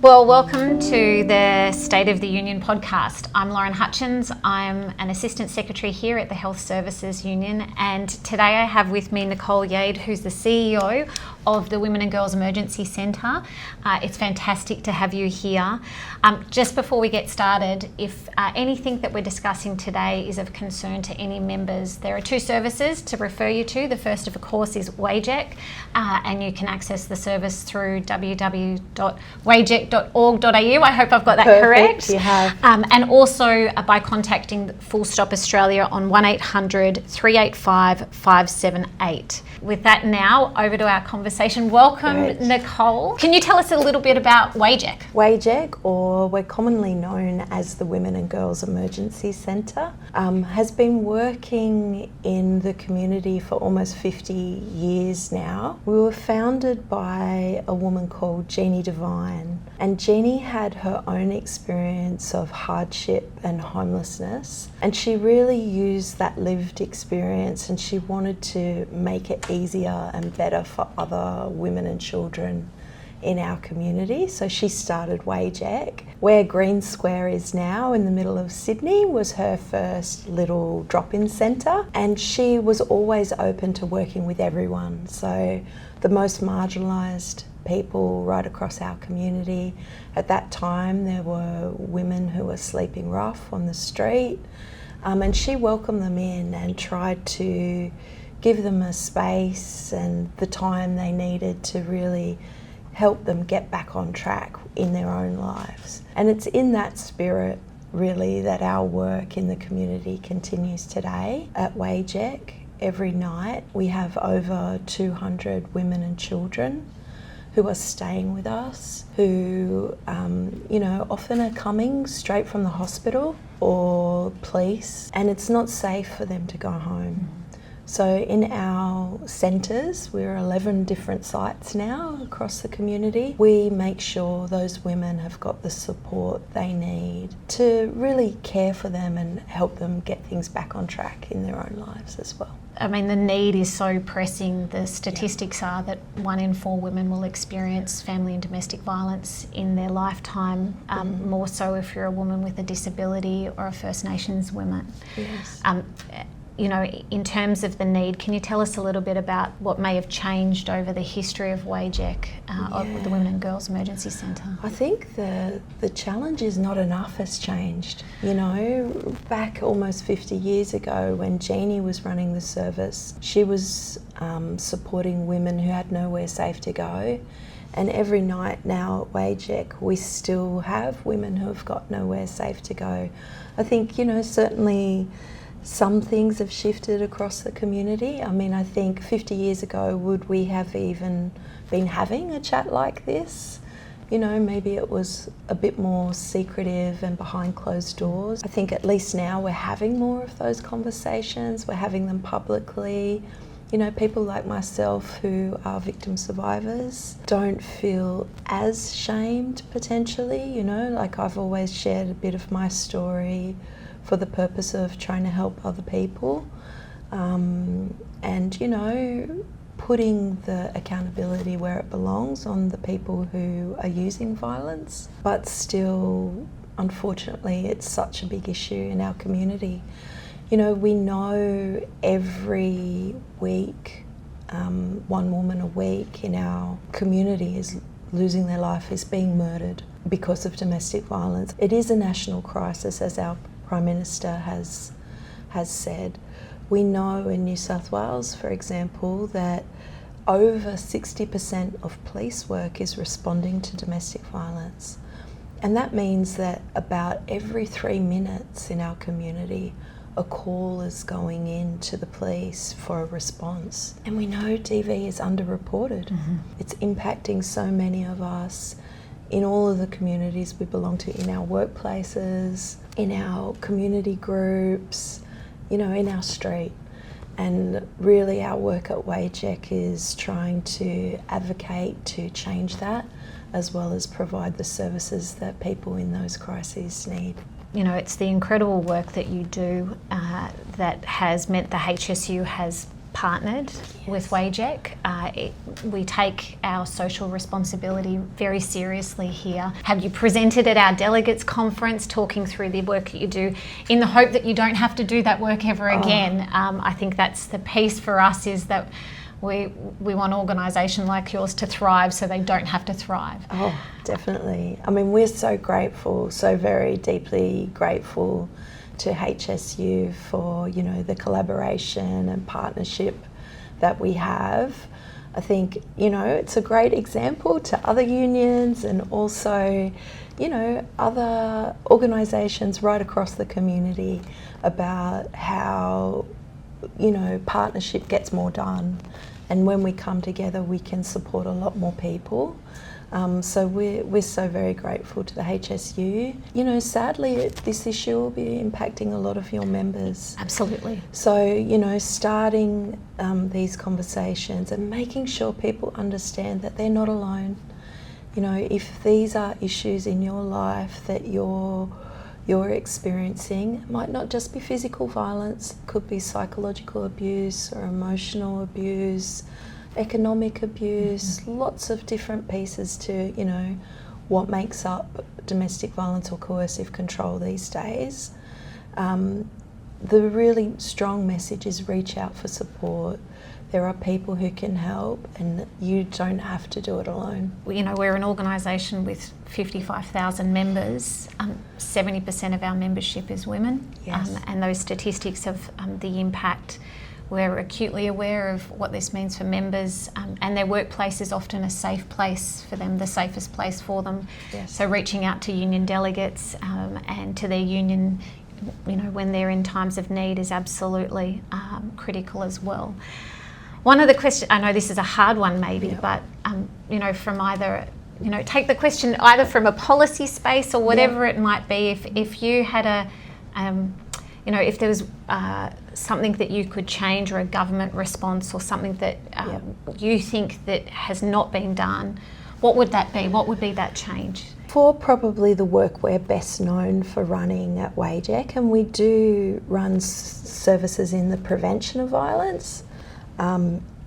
Well, welcome to the State of the Union podcast. I'm Lauren Hutchins. I'm an Assistant Secretary here at the Health Services Union, and today I have with me Nicole Yade, who's the CEO of the Women and Girls Emergency Centre. It's fantastic to have you here. Just before we get started, if anything that we're discussing today is of concern to any members, there are two services to refer you to. The first, of course, is WAGEC, and you can access the service through www.wagec.org.au. I hope I've got that correct. You have. And also by contacting Full Stop Australia on 1800 385 578. With that now, over to our conversation. Welcome, Great. Nicole. Can you tell us a little bit about WAGEC? WAGEC, or we're commonly known as the Women and Girls Emergency Centre, has been working in the community for almost 50 years now. We were founded by a woman called Jeannie Devine, and Jeannie had her own experience of hardship and homelessness, and she really used that lived experience and she wanted to make it easier and better for other women and children in our community. So she started WAGEC. Where Green Square is now in the middle of Sydney was her first little drop-in centre, and she was always open to working with everyone. So the most marginalised people right across our community. At that time there were women who were sleeping rough on the street, and she welcomed them in and tried to give them a space and the time they needed to really help them get back on track in their own lives. And it's in that spirit really that our work in the community continues today at WAGEC. Every night we have over 200 women and children who are staying with us, who often are coming straight from the hospital or police, and it's not safe for them to go home. So in our centres, we're 11 different sites now across the community. We make sure those women have got the support they need to really care for them and help them get things back on track in their own lives as well. I mean, the need is so pressing. The statistics are that 1 in 4 women will experience family and domestic violence in their lifetime, more so if you're a woman with a disability or a First Nations woman. Yes. In terms of the need, can you tell us a little bit about what may have changed over the history of WAGEC, of the Women and Girls Emergency Centre? I think the challenge is not enough has changed. Back almost 50 years ago when Jeannie was running the service, she was supporting women who had nowhere safe to go. And every night now at WAGEC, we still have women who have got nowhere safe to go. I think, certainly some things have shifted across the community. I mean, I think 50 years ago, would we have even been having a chat like this? Maybe it was a bit more secretive and behind closed doors. I think at least now we're having more of those conversations. We're having them publicly. People like myself who are victim survivors don't feel as shamed potentially, like I've always shared a bit of my story for the purpose of trying to help other people, and putting the accountability where it belongs on the people who are using violence. But still, unfortunately, it's such a big issue in our community. We know every week, 1 woman a week in our community is losing their life, is being murdered because of domestic violence. It is a national crisis, as our Prime Minister has said. We know in New South Wales, for example, that over 60% of police work is responding to domestic violence. And that means that about every 3 minutes in our community, a call is going in to the police for a response. And we know DV is underreported. It's impacting so many of us in all of the communities we belong to, in our workplaces, in our community groups, in our street. And really our work at WAGEC is trying to advocate to change that, as well as provide the services that people in those crises need. It's the incredible work that you do that has meant the HSU has partnered with WAGEC. We take our social responsibility very seriously here. Have you presented at our delegates conference talking through the work that you do in the hope that you don't have to do that work ever again? I think that's the piece for us, is that we want an organisation like yours to thrive so they don't have to thrive. Oh, definitely. I mean, we're so grateful, so very deeply grateful to HSU for, you know, the collaboration and partnership that we have. I think, you know, it's a great example to other unions and also, you know, other organisations right across the community about how, you know, partnership gets more done, and when we come together we can support a lot more people. So we're so very grateful to the HSU. You know, sadly this issue will be impacting a lot of your members. Absolutely. So, you know, starting these conversations and making sure people understand that they're not alone. You know, if these are issues in your life that you're experiencing, it might not just be physical violence, it could be psychological abuse or emotional abuse, economic abuse, lots of different pieces to, you know, what makes up domestic violence or coercive control these days. The really strong message is reach out for support. There are people who can help, and you don't have to do it alone. You know, we're an organisation with 55,000 members. 70% of our membership is women. Yes. And those statistics of the impact, we're acutely aware of what this means for members, and their workplace is often a safe place for them, the safest place for them. Yes. So reaching out to union delegates and to their union, you know, when they're in times of need is absolutely critical as well. One of the questions, I know this is a hard one maybe, but you know, from either, you know, take the question either from a policy space or whatever it might be. If you had a, you know, if there was something that you could change, or a government response, or something that you think that has not been done, what would that be? What would be that change? For probably the work we're best known for running at WAGEC, and we do run services in the prevention of violence,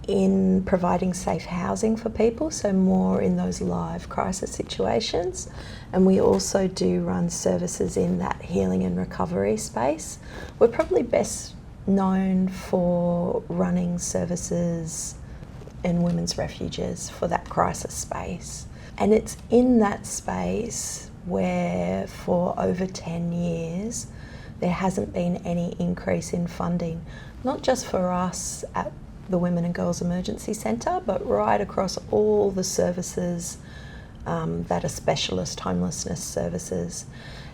in providing safe housing for people, so more in those live crisis situations. And we also do run services in that healing and recovery space. We're probably best known for running services in women's refuges for that crisis space. And it's in that space where for over 10 years there hasn't been any increase in funding, not just for us at the Women and Girls Emergency Centre, but right across all the services that are specialist homelessness services.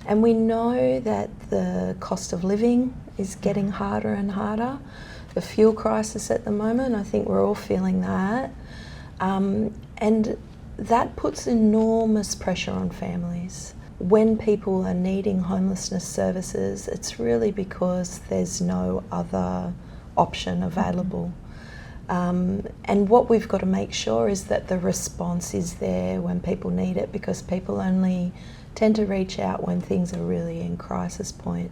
And we know that the cost of living is getting harder and harder. The fuel crisis at the moment, I think we're all feeling that. And that puts enormous pressure on families. When people are needing homelessness services, it's really because there's no other option available. And what we've got to make sure is that the response is there when people need it, because people only tend to reach out when things are really in crisis point.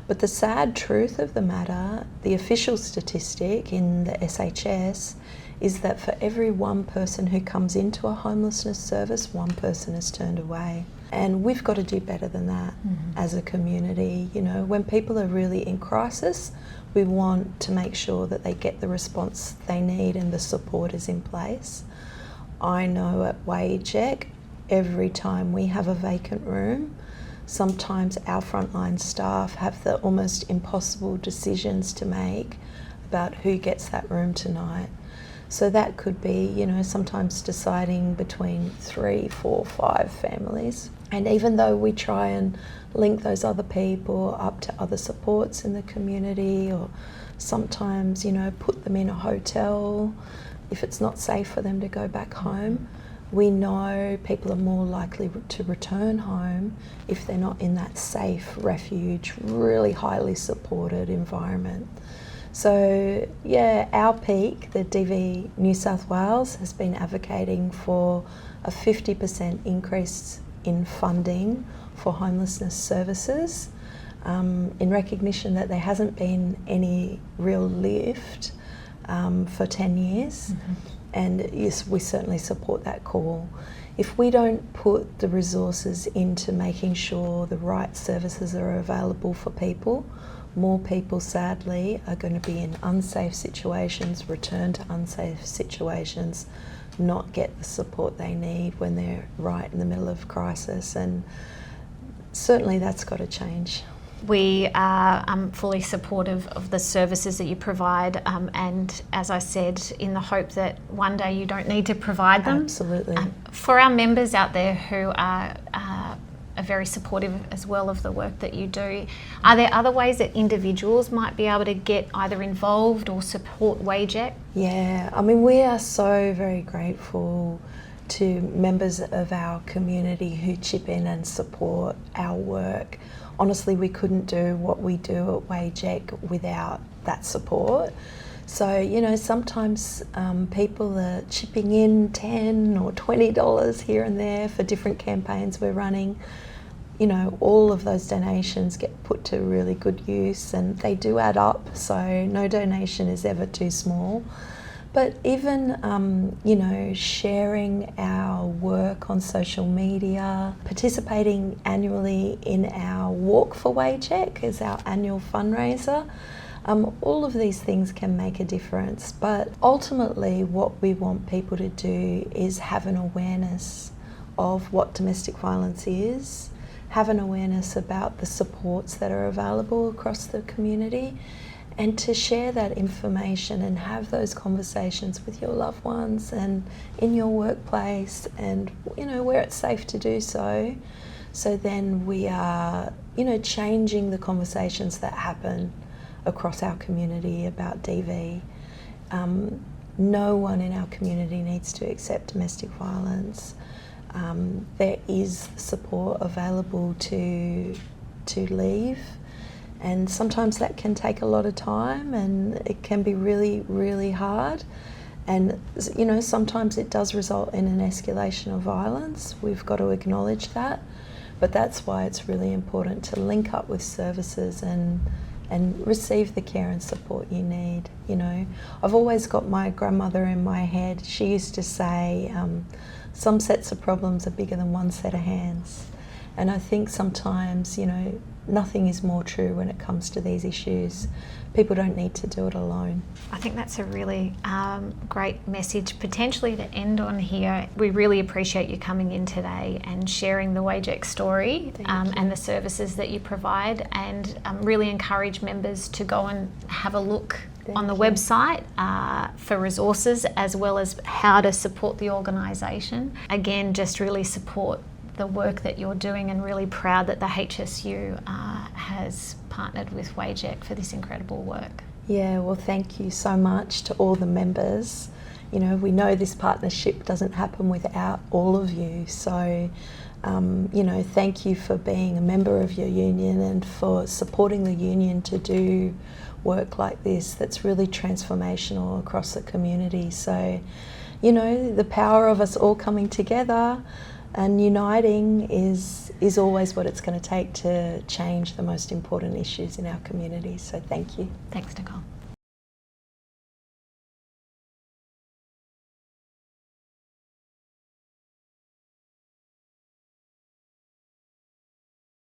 But the sad truth of the matter, the official statistic in the SHS, is that for every one person who comes into a homelessness service, one person is turned away. And we've got to do better than that as a community. You know, when people are really in crisis, we want to make sure that they get the response they need and the support is in place. I know at WAGEC, every time we have a vacant room, sometimes our frontline staff have the almost impossible decisions to make about who gets that room tonight. So that could be, you know, sometimes deciding between 3, 4, 5 families. And even though we try and link those other people up to other supports in the community, or sometimes, you know, put them in a hotel if it's not safe for them to go back home, we know people are more likely to return home if they're not in that safe refuge, really highly supported environment. So yeah, our peak, the DV New South Wales, has been advocating for a 50% increase in funding for homelessness services, in recognition that there hasn't been any real lift for 10 years. And yes, we certainly support that call. If we don't put the resources into making sure the right services are available for people, more people sadly are going to be in unsafe situations, return to unsafe situations, not get the support they need when they're right in the middle of crisis, and certainly that's got to change. We are fully supportive of the services that you provide, and as I said, in the hope that one day you don't need to provide them. Absolutely. For our members out there who are very supportive as well of the work that you do, are there other ways that individuals might be able to get either involved or support WAGEC? Yeah, I mean, we are so very grateful to members of our community who chip in and support our work. Honestly, we couldn't do what we do at WAGEC without that support. So, you know, sometimes people are chipping in $10 or $20 here and there for different campaigns we're running. You know, all of those donations get put to really good use, and they do add up, so no donation is ever too small. But even, you know, sharing our work on social media, participating annually in our Walk for WAGEC as our annual fundraiser, all of these things can make a difference. But ultimately what we want people to do is have an awareness of what domestic violence is, have an awareness about the supports that are available across the community, and to share that information and have those conversations with your loved ones and in your workplace, and, you know, where it's safe to do so. So then we are, you know, changing the conversations that happen across our community about DV. No one in our community needs to accept domestic violence. There is support available to leave. And sometimes that can take a lot of time, and it can be really, really hard. And, you know, sometimes it does result in an escalation of violence. We've got to acknowledge that. But that's why it's really important to link up with services and receive the care and support you need. You know, I've always got my grandmother in my head. She used to say, some sets of problems are bigger than one set of hands. And I think sometimes, you know, nothing is more true when it comes to these issues. People don't need to do it alone. I think that's a really great message potentially to end on here. We really appreciate you coming in today and sharing the WAGEC story and the services that you provide, and really encourage members to go and have a look on the website for resources, as well as how to support the organisation. Again, just really support the work that you're doing, and really proud that the HSU has partnered with WAGEC for this incredible work. Yeah, well, thank you so much to all the members. You know, we know this partnership doesn't happen without all of you. So, you know, thank you for being a member of your union and for supporting the union to do work like this that's really transformational across the community. So, you know, the power of us all coming together and uniting is always what it's going to take to change the most important issues in our community. So thank you. Thanks, Nicole.